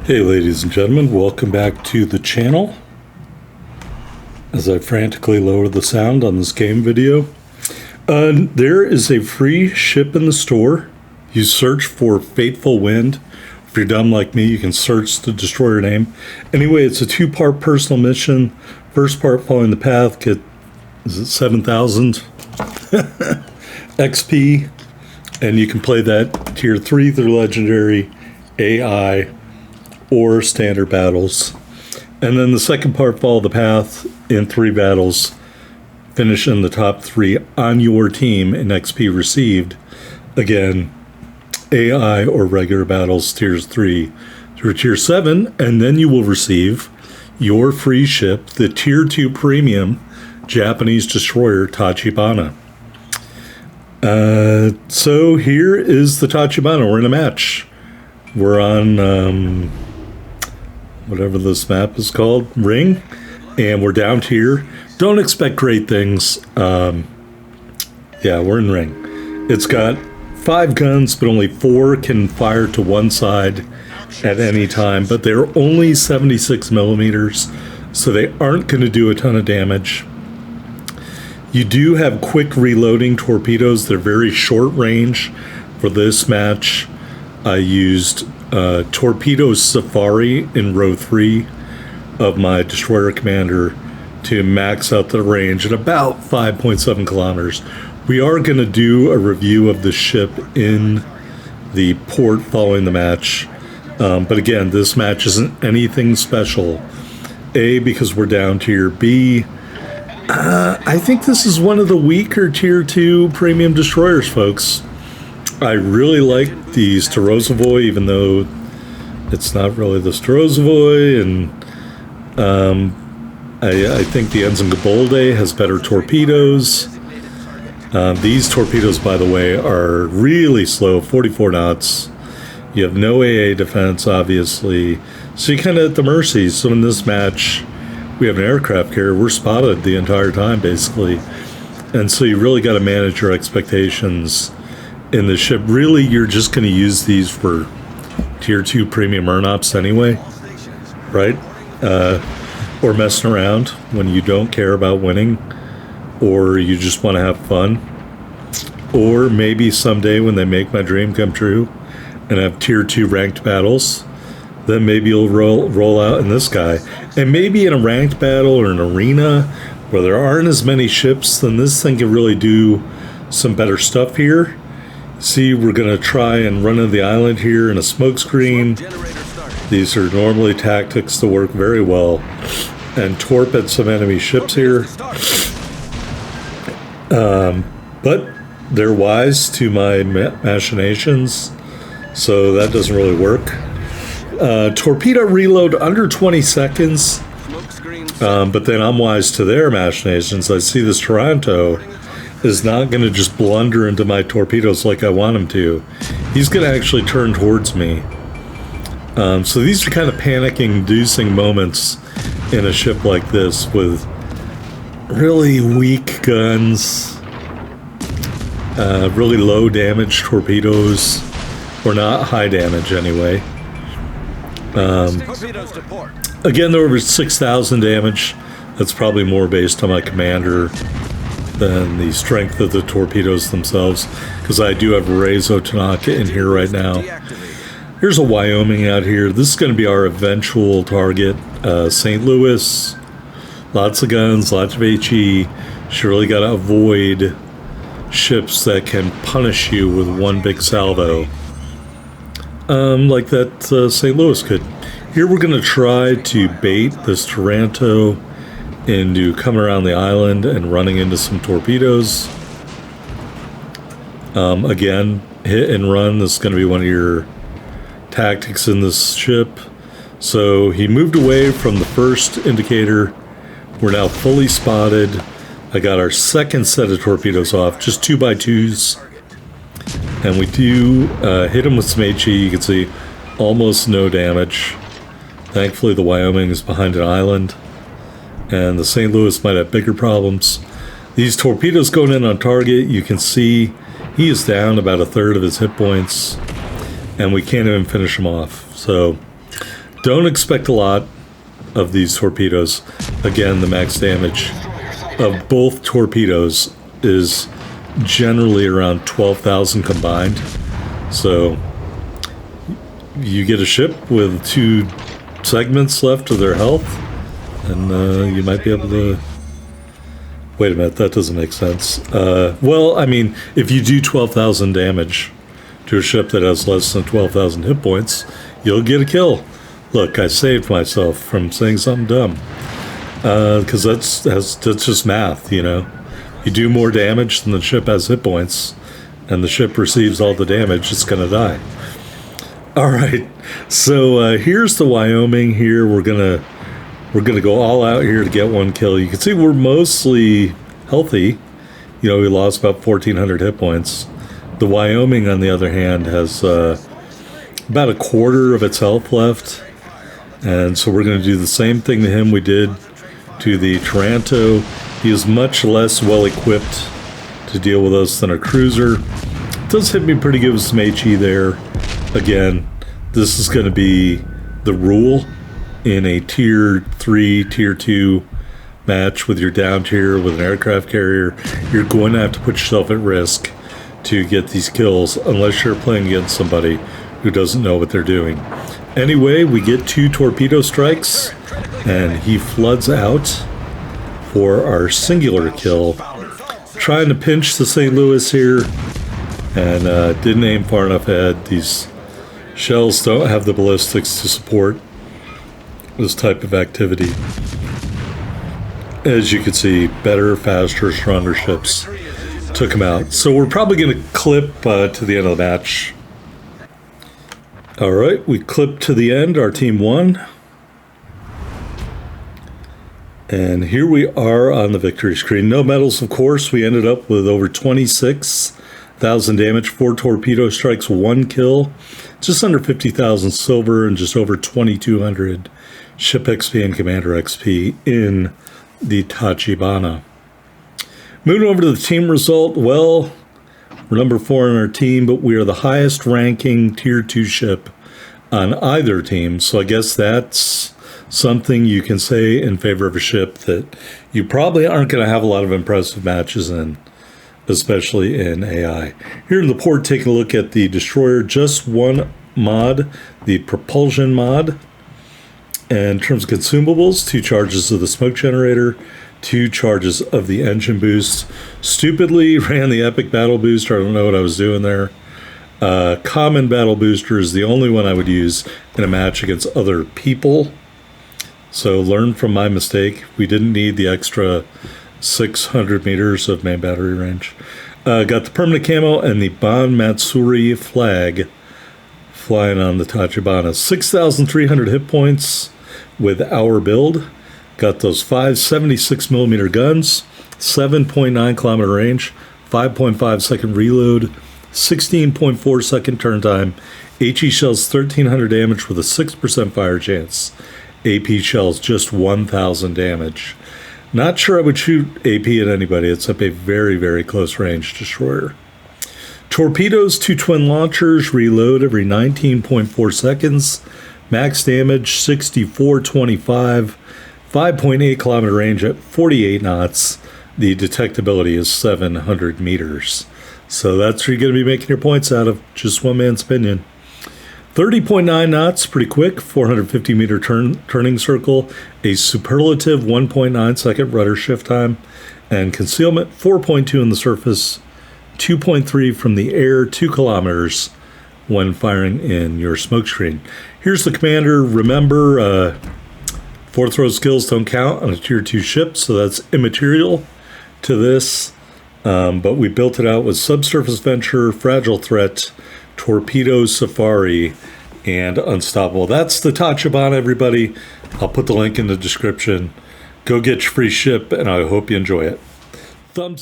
Hey ladies and gentlemen, welcome back to the channel. As I frantically lower the sound on this game video. There is a free ship in the store. You search for Fateful Wind. If you're dumb like me, you can search the destroyer name. Anyway, it's a two-part personal mission. First part, following the path, get, is it 7,000 XP. And you can play that tier 3 through legendary, AI, or standard battles. And then the second part, follow the path in 3 battles, finish in the top 3 on your team in XP received. Again, AI or regular battles, tiers 3 through tier 7, and then you will receive your free ship, the tier 2 premium Japanese destroyer Tachibana. So here is the Tachibana. We're in a match. We're on whatever this map is called, Ring, and we're down tier. Don't expect great things. Yeah, we're in Ring. It's got 5 guns, but only 4 can fire to one side at any time, but they're only 76 millimeters, so they aren't going to do a ton of damage. You do have quick reloading torpedoes. They're very short range. For this match, I used Torpedo Safari in row 3 of my destroyer commander to max out the range at about 5.7 kilometers. We are going to do a review of the ship in the port following the match. But again, this match isn't anything special. A, because we're down tier. B, I think this is one of the weaker tier 2 premium destroyers, folks. I really like the Starozavoy, even though it's not really the Starozavoy, and I think the Ensign Gabolde has better torpedoes. These torpedoes, by the way, are really slow, 44 knots. You have no AA defense, obviously, so you're kind of at the mercy. So in this match, we have an aircraft carrier. We're spotted the entire time, basically, and so you really got to manage your expectations in the ship. Really, you're just going to use these for tier 2 premium earn-ops anyway, right? Or messing around when you don't care about winning, or you just want to have fun, or maybe someday when they make my dream come true and have tier 2 ranked battles, then maybe you'll roll out in this guy. And maybe in a ranked battle or an arena where there aren't as many ships, then this thing can really do some better stuff here. See, we're going to try and run into the island here in a smoke screen. These are normally tactics that work very well. And torped some enemy ships here. But they're wise to my machinations, so that doesn't really work. Torpedo reload under 20 seconds. But then I'm wise to their machinations. I see this Toronto is not going to just blunder into my torpedoes like I want him to. He's going to actually turn towards me. So these are kind of panic-inducing moments in a ship like this with really weak guns, really low damage torpedoes, or not high damage anyway. Again, they're over 6,000 damage. That's probably more based on my commander than the strength of the torpedoes themselves, because I do have a Rezo Tanaka in here right now. Here's a Wyoming out here. This is going to be our eventual target. St. Louis, lots of guns, lots of HE. Surely got to avoid ships that can punish you with one big salvo, like that St. Louis could. Here we're going to try to bait this Taranto into coming around the island and running into some torpedoes. Again, hit and run. This is going to be one of your tactics in this ship. So he moved away from the first indicator. We're now fully spotted. I got our second set of torpedoes off, just 2x2s. And we do hit him with some HE. You can see almost no damage. Thankfully, the Wyoming is behind an island, and the St. Louis might have bigger problems. These torpedoes going in on target, you can see he is down about a third of his hit points, and we can't even finish him off. So Don't expect a lot of these torpedoes. Again, the max damage of both torpedoes is generally around 12,000 combined. So you get a ship with 2 segments left of their health, and you might be able to... Wait a minute, that doesn't make sense. Well, I mean, if you do 12,000 damage to a ship that has less than 12,000 hit points, you'll get a kill. Look, I saved myself from saying something dumb. Because that's just math, you know. You do more damage than the ship has hit points, and the ship receives all the damage, it's going to die. All right, so here's the Wyoming. Here we're gonna go all out here to get 1 kill. You can see we're mostly healthy. You know, we lost about 1,400 hit points. The Wyoming, on the other hand, has about a quarter of its health left, and so we're going to do the same thing to him we did to the Taranto. He is much less well equipped to deal with us than a cruiser. Does hit me pretty good with some HE there. Again, this is going to be the rule in a tier 3, tier 2 match with your down tier with an aircraft carrier. You're going to have to put yourself at risk to get these kills unless you're playing against somebody who doesn't know what they're doing. Anyway, we get 2 torpedo strikes, and he floods out for our singular kill. Trying to pinch the St. Louis here, and didn't aim far enough ahead. These shells don't have the ballistics to support this type of activity. As you can see, better, faster, stronger ships took him out. So we're probably going to clip to the end of the match. All right, we clipped to the end. Our team won. And here we are on the victory screen. No medals, of course. We ended up with over 26,000 damage, 4 torpedo strikes, 1 kill, just under 50,000 silver, and just over 2,200 ship XP and commander XP in the Tachibana. Moving over to the team result, well, we're number 4 on our team, but we are the highest ranking tier 2 ship on either team. So I guess that's something you can say in favor of a ship that you probably aren't going to have a lot of impressive matches in, especially in AI. Here in the port, taking a look at the destroyer, just 1 mod, the propulsion mod. And in terms of consumables, 2 charges of the smoke generator, 2 charges of the engine boost. Stupidly ran the epic battle booster. I don't know what I was doing there. Common battle booster is the only one I would use in a match against other people. So learn from my mistake. We didn't need the extra 600 meters of main battery range. Got the permanent camo and the Ban Matsuri flag flying on the Tachibana. 6,300 hit points with our build. Got those 5 76mm guns, 7.9 kilometer range, 5.5 second reload, 16.4 second turn time, HE shells 1,300 damage with a 6% fire chance. AP shells just 1,000 damage. Not sure I would shoot AP at anybody. It's up a very, very close range destroyer. Torpedoes, 2 twin launchers, reload every 19.4 seconds. Max damage 6425, 5.8 kilometer range at 48 knots. The detectability is 700 meters. So that's where you're going to be making your points out of, just one man's opinion. 30.9 knots, pretty quick, 450 meter turning circle, a superlative 1.9 second rudder shift time, and concealment 4.2 on the surface, 2.3 from the air, 2 kilometers when firing in your smoke screen. Here's the commander. Remember, 4th row skills don't count on a tier 2 ship, so that's immaterial to this. But we built it out with subsurface venture, fragile threat, torpedo safari, and unstoppable. That's the Tachibana, everybody. I'll put the link in the description. Go get your free ship, and I hope you enjoy it. Thumbs up.